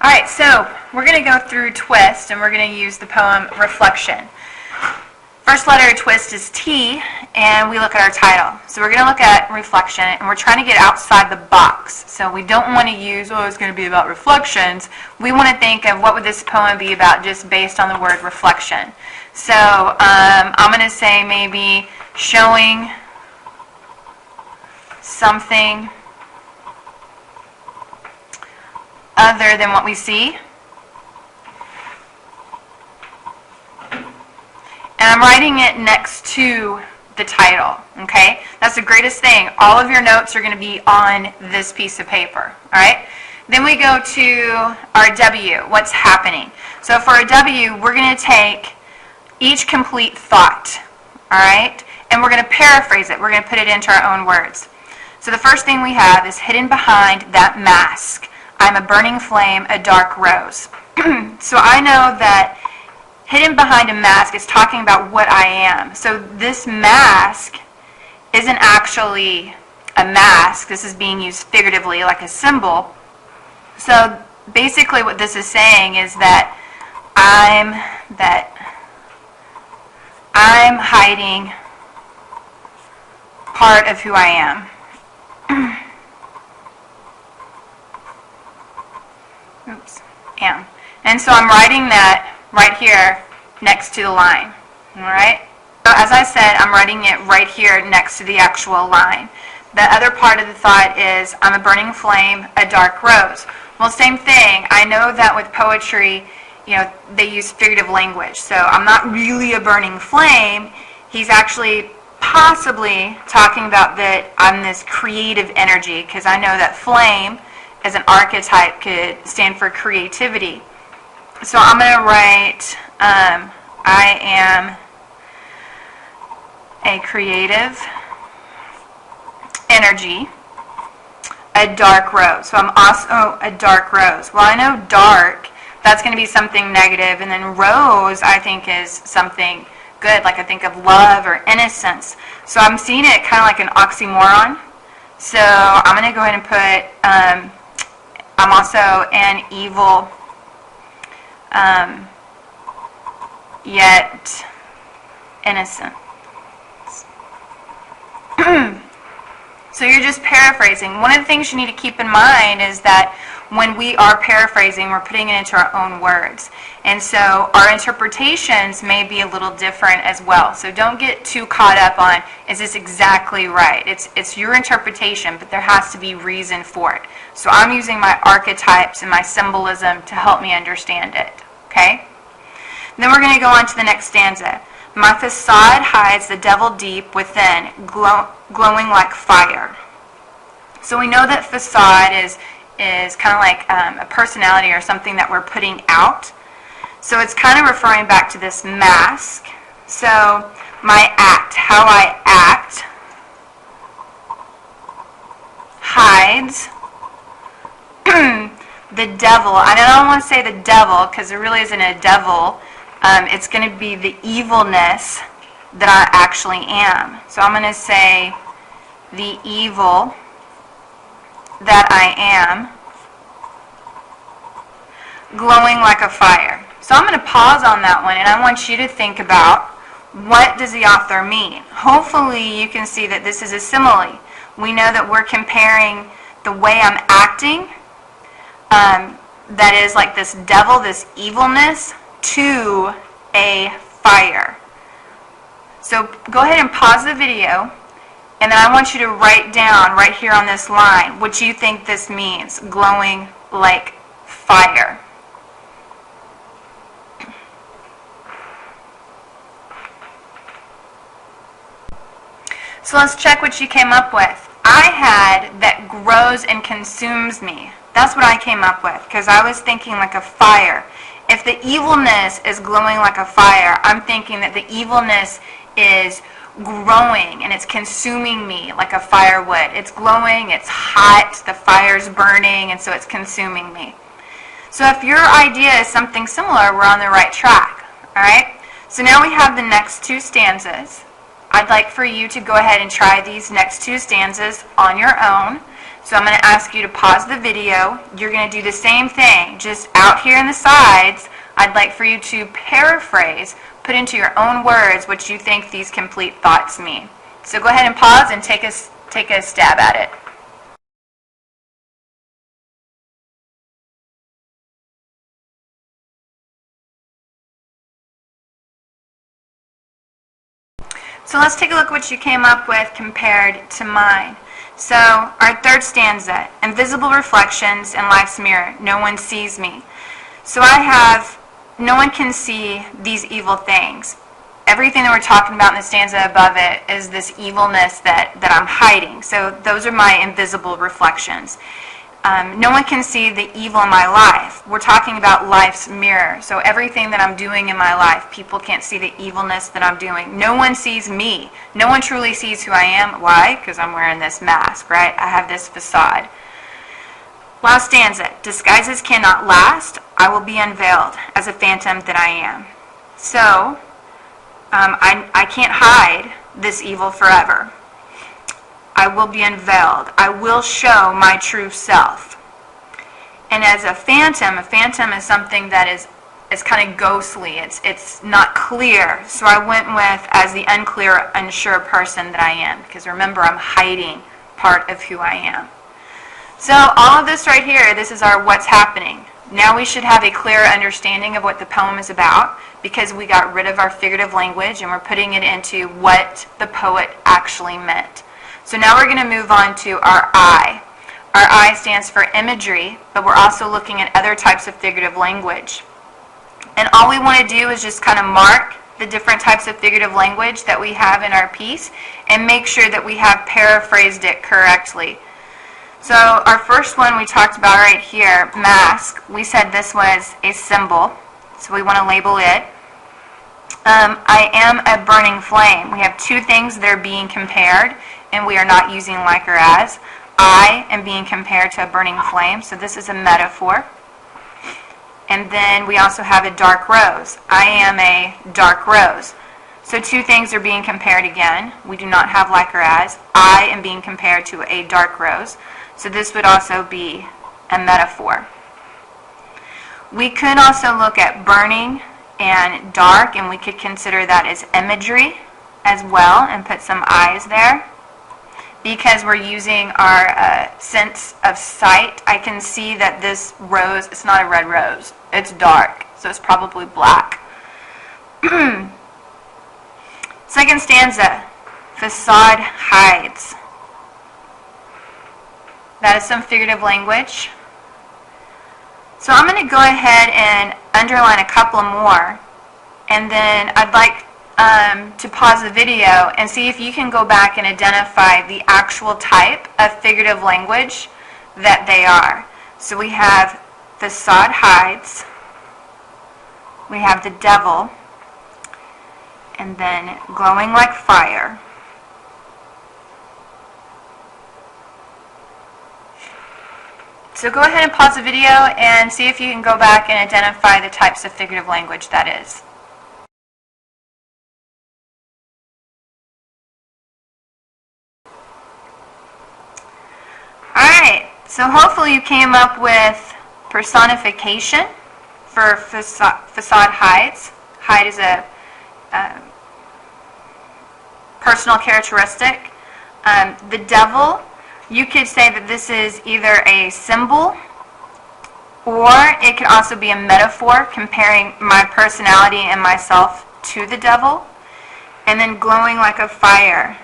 Alright, so we're going to go through Twistt, and we're going to use the poem Reflection. First letter of Twistt is T, and we look at our title. So we're going to look at reflection, and we're trying to get outside the box. So we don't want to use, oh, it's going to be about reflections. We want to think of what would this poem be about just based on the word reflection. So I'm going to say maybe showing something other than what we see. And I'm writing it next to the title, okay? That's the greatest thing. All of your notes are going to be on this piece of paper, all right? Then we go to our W, what's happening. So for a W, we're going to take each complete thought, all right? And we're going to paraphrase it. We're going to put it into our own words. So the first thing we have is hidden behind that mask. I'm a burning flame, a dark rose. So I know that hidden behind a mask is talking about what I am. So this mask isn't actually a mask. This is being used figuratively like a symbol. So basically what this is saying is that I'm hiding part of who I am. Oops, am. And so I'm writing that right here next to the line. Alright? So as I said, I'm writing it right here next to the actual line. The other part of the thought is, I'm a burning flame, a dark rose. Well, same thing. I know that with poetry, they use figurative language. So I'm not really a burning flame. He's actually possibly talking about that I'm this creative energy, because I know that flame as an archetype could stand for creativity. So I'm going to write, I am a creative energy, a dark rose. So I'm also a dark rose. Well, I know dark, that's going to be something negative, and then rose I think is something good, like I think of love or innocence. So I'm seeing it kind of like an oxymoron. So I'm going to go ahead and put, I'm also an evil, yet innocent. So you're just paraphrasing. One of the things you need to keep in mind is that when we are paraphrasing, we're putting it into our own words. And so our interpretations may be a little different as well. So don't get too caught up on, is this exactly right? It's your interpretation, but there has to be reason for it. So I'm using my archetypes and my symbolism to help me understand it. Okay? Then we're going to go on to the next stanza. My facade hides the devil deep within, glowing like fire. So we know that facade is kind of like a personality or something that we're putting out. So it's kind of referring back to this mask. So my act, how I act, hides the devil. I don't want to say the devil because there really isn't a devil. It's going to be the evilness that I actually am. So I'm going to say the evil that I am, glowing like a fire. So I'm going to pause on that one, and I want you to think about, what does the author mean? Hopefully you can see that this is a simile. We know that we're comparing the way I'm acting, that is like this devil, this evilness, to a fire. So go ahead and pause the video, and then I want you to write down right here on this line what you think this means, glowing like fire. So let's check what you came up with. I had that grows and consumes me. That's what I came up with, because I was thinking like a fire. If the evilness is glowing like a fire, I'm thinking that the evilness is growing and it's consuming me like a firewood. It's glowing, it's hot, the fire's burning, and so it's consuming me. So if your idea is something similar, we're on the right track. Alright? So now we have the next two stanzas. I'd like for you to go ahead and try these next two stanzas on your own. So I'm going to ask you to pause the video. You're going to do the same thing, just out here in the sides. I'd like for you to paraphrase, put into your own words what you think these complete thoughts mean. So go ahead and pause and take a stab at it. So let's take a look at what you came up with compared to mine. So our third stanza, invisible reflections in life's mirror, no one sees me. So I have, no one can see these evil things. Everything that we're talking about in the stanza above it is this evilness that I'm hiding. So those are my invisible reflections. No one can see the evil in my life. We're talking about life's mirror. So everything that I'm doing in my life, people can't see the evilness that I'm doing. No one sees me. No one truly sees who I am. Why? Because I'm wearing this mask, right? I have this facade. Last stanza. Disguises cannot last. I will be unveiled as a phantom that I am. So I can't hide this evil forever. I will be unveiled. I will show my true self. And as a phantom is something that is kind of ghostly. It's not clear. So I went with as the unclear, unsure person that I am. Because remember, I'm hiding part of who I am. So all of this right here, this is our what's happening. Now we should have a clear understanding of what the poem is about, because we got rid of our figurative language and we're putting it into what the poet actually meant. So now we're going to move on to our I. Our I stands for imagery, but we're also looking at other types of figurative language. And all we want to do is just kind of mark the different types of figurative language that we have in our piece and make sure that we have paraphrased it correctly. So our first one we talked about right here, mask, we said this was a symbol, so we want to label it. I am a burning flame. We have two things that are being compared, and we are not using like or as. I am being compared to a burning flame, so this is a metaphor. And then we also have a dark rose. I am a dark rose. So two things are being compared again. We do not have like or as. I am being compared to a dark rose. So this would also be a metaphor. We could also look at burning and dark, and we could consider that as imagery as well and put some eyes there. Because we're using our sense of sight, I can see that this rose, it's not a red rose, it's dark, so it's probably black. Second stanza, facade hides. That is some figurative language. So I'm going to go ahead and underline a couple more, and then I'd like to pause the video and see if you can go back and identify the actual type of figurative language that they are. So we have facade hides, we have the devil, and then glowing like fire. So go ahead and pause the video and see if you can go back and identify the types of figurative language that is. Alright, so hopefully you came up with personification for facade hides. Hide is a personal characteristic. The devil, you could say that this is either a symbol or it could also be a metaphor comparing my personality and myself to the devil. And then glowing like a fire,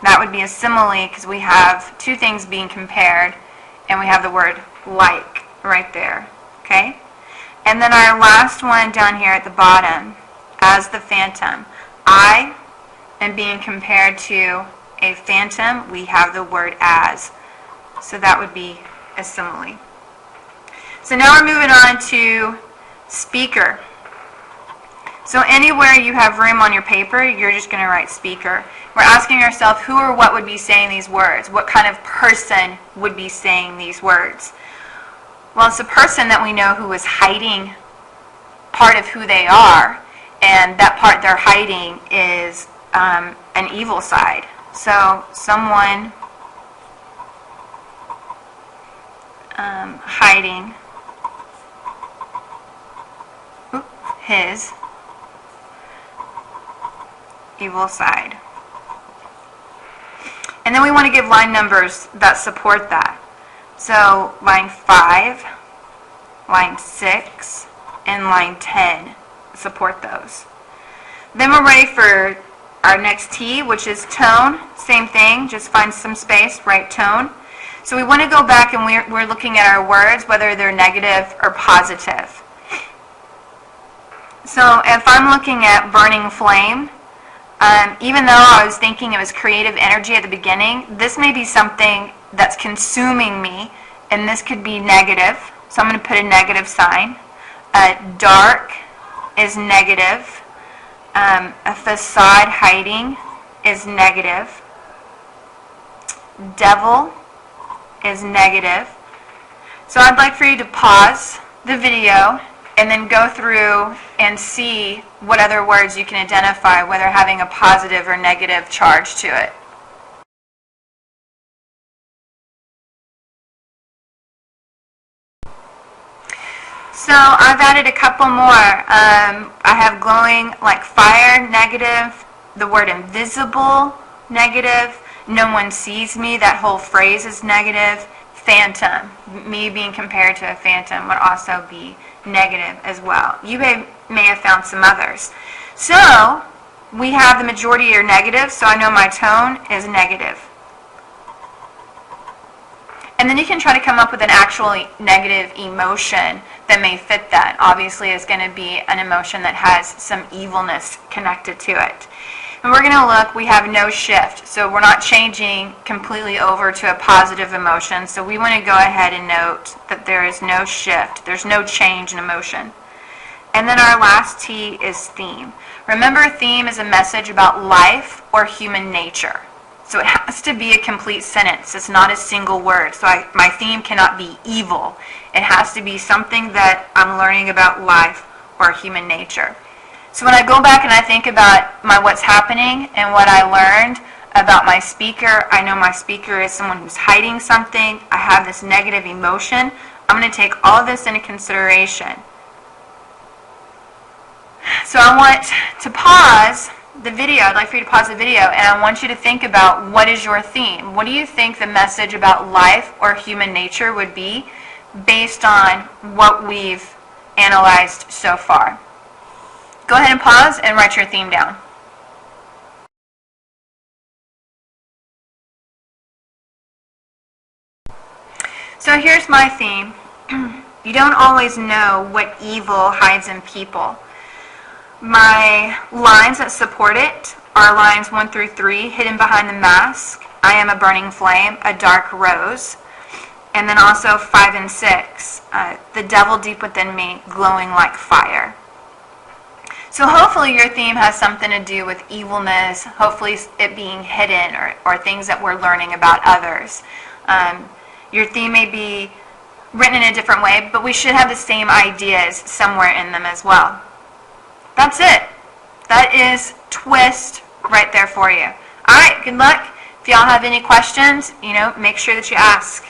that would be a simile because we have two things being compared and we have the word like right there, okay? And then our last one down here at the bottom, as the phantom. I am being compared to a phantom, we have the word as. So that would be a simile. So now we're moving on to speaker. So anywhere you have room on your paper, you're just going to write speaker. We're asking ourselves who or what would be saying these words. What kind of person would be saying these words? Well, it's a person that we know who is hiding part of who they are, and that part they're hiding is an evil side. So someone hiding his evil side. And then we want to give line numbers that support that. So line 5, line 6, and line 10 support those. Then we're ready for our next T, which is tone. Same thing, just find some space, write tone. So we want to go back and we're looking at our words, whether they're negative or positive. So if I'm looking at burning flame, even though I was thinking it was creative energy at the beginning, this may be something that's consuming me, and this could be negative. So I'm going to put a negative sign. Dark is negative. A facade hiding is negative. Devil is negative. So I'd like for you to pause the video and then go through and see what other words you can identify, whether having a positive or negative charge to it. So I've added a couple more. I have glowing like fire, negative. The word invisible, negative. No one sees me, that whole phrase is negative. Phantom, me being compared to a phantom would also be negative as well. You may have found some others. So we have the majority are negative, so I know my tone is negative. And then you can try to come up with an actual negative emotion that may fit that. Obviously, it's going to be an emotion that has some evilness connected to it. And we're going to look, we have no shift. So we're not changing completely over to a positive emotion. So we want to go ahead and note that there is no shift. There's no change in emotion. And then our last T is theme. Remember, theme is a message about life or human nature. So it has to be a complete sentence. It's not a single word. So my theme cannot be evil. It has to be something that I'm learning about life or human nature. So when I go back and I think about what's happening and what I learned about my speaker, I know my speaker is someone who's hiding something. I have this negative emotion. I'm going to take all of this into consideration. So I want to pause the video. I'd like for you to pause the video, and I want you to think about, what is your theme? What do you think the message about life or human nature would be based on what we've analyzed so far? Go ahead and pause and write your theme down. So here's my theme. You don't always know what evil hides in people. My lines that support it are lines 1 through 3, hidden behind the mask, I am a burning flame, a dark rose, and then also 5 and 6, the devil deep within me, glowing like fire. So hopefully your theme has something to do with evilness, hopefully it being hidden or things that we're learning about others. Your theme may be written in a different way, but we should have the same ideas somewhere in them as well. That's it. That is Twistt right there for you. All right, good luck. If y'all have any questions, make sure that you ask.